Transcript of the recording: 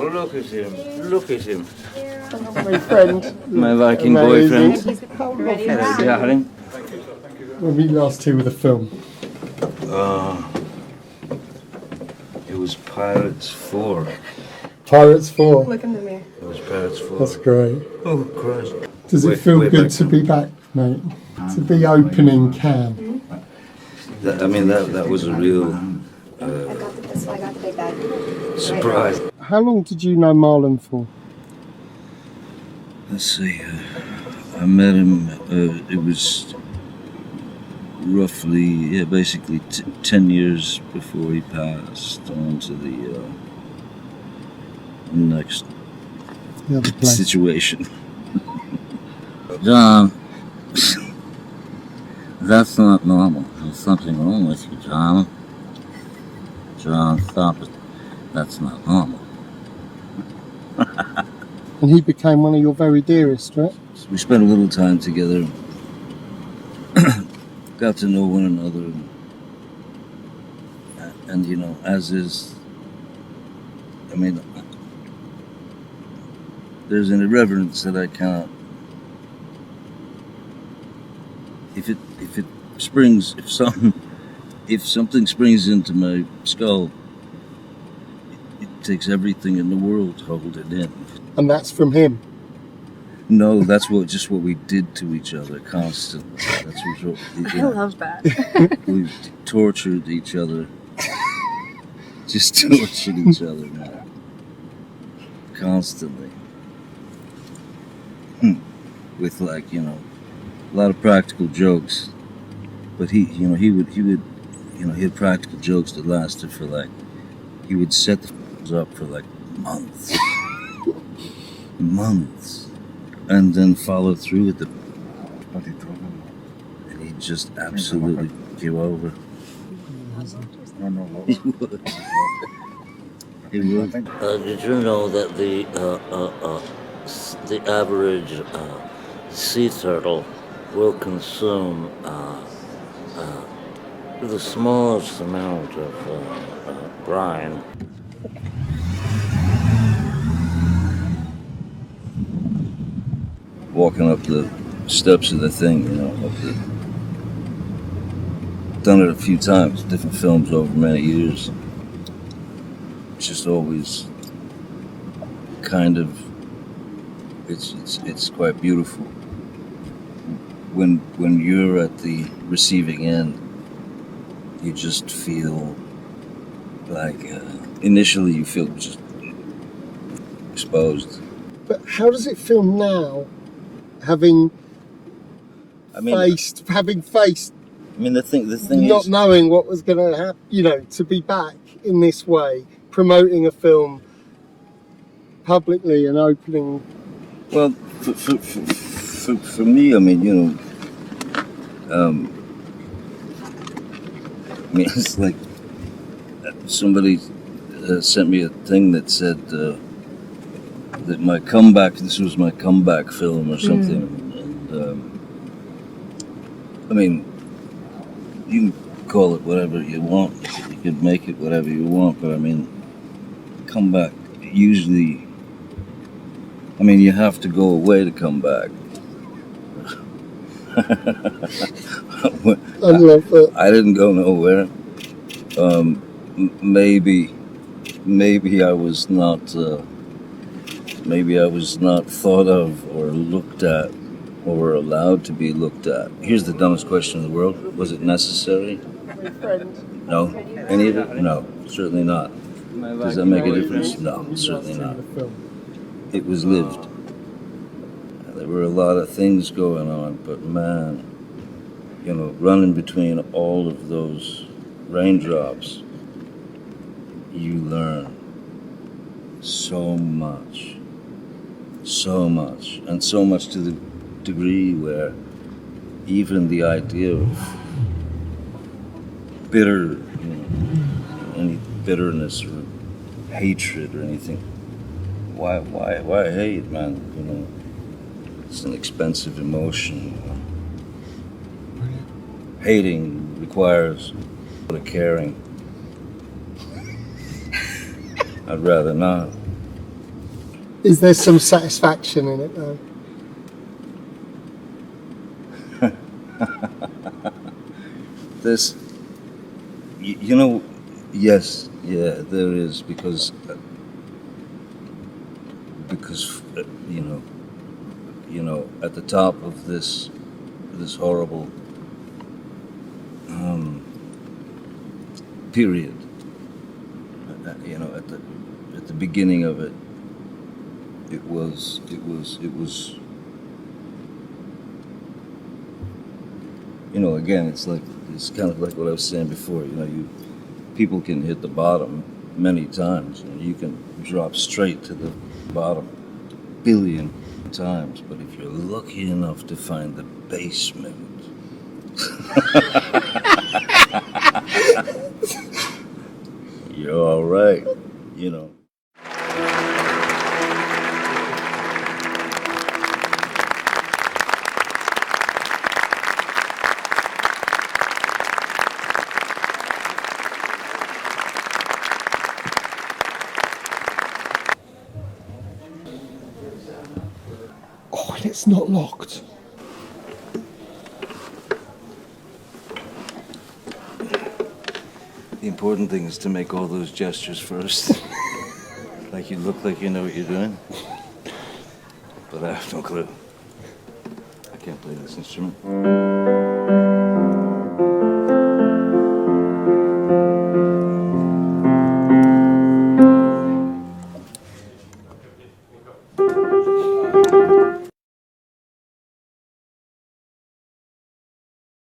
Oh, look at him. Look at him. My friend. My Viking Amazing. boyfriend. Hello, darling. When we last two with a film. It was Pirates 4. Pirates 4. Look in the mirror. It was Pirates 4. That's great. Oh, Christ. Does it feel good to be back, mate? To be opening Canne? That was a real I got the big bag. surprise. How long did you know Marlon for? Let's see. I met him. It was roughly, basically 10 years before he passed on to the next The other place. situation. John, that's not normal. There's something wrong with you, John. John, stop it. That's not normal. And he became one of your very dearest, right? We spent a little time together. Got to know one another. And you know, as is, there's an irreverence that I cannot. If something springs into my skull, it takes everything in the world to hold it in. And that's from him. No, that's just what we did to each other constantly. That's what I love that. we tortured each other. Just tortured each other, man. Constantly. With a lot of practical jokes. But he had practical jokes that lasted for he would set the up for months. Months. And then follow through with them. And he'd just absolutely give over. He would. He would. Did you know that the average sea turtle will consume the smallest amount of brine? Walking up the steps of the thing, done it a few times, different films over many years. Just always kind of, it's quite beautiful. When you're at the receiving end, you just feel initially you feel just exposed. But how does it feel now, having faced the thing not is, knowing what was going to happen, to be back in this way, promoting a film publicly and opening. Well, for me, it's like somebody sent me a thing that said that this was my comeback film or something. And, you can call it whatever you want. You could make it whatever you want, but comeback, usually, you have to go away to come back. I love it. I didn't go nowhere. Maybe I was not thought of or looked at or allowed to be looked at. Here's the dumbest question in the world. Was it necessary? My friend. No. Any of it? No. Certainly not. Does that make a difference? No, certainly not. It was lived. There were a lot of things going on, but man, running between all of those raindrops, you learn so much, and so much to the degree where even the idea of any bitterness or hatred or anything, why hate, man? It's an expensive emotion. Hating requires a lot of caring. I'd rather not. Is there some satisfaction in it though? There's, you know, yes, yeah, there is, because you know, at the top of this horrible period, you know, at the beginning of it, it was. You know, again, it's kind of like what I was saying before. You know, people can hit the bottom many times, and you can drop straight to the bottom a billion times. But if you're lucky enough to find the basement, you're all right. You know. Oh, and it's not locked. The important thing is to make all those gestures first. Like you look like you know what you're doing. But I have no clue. I can't play this instrument.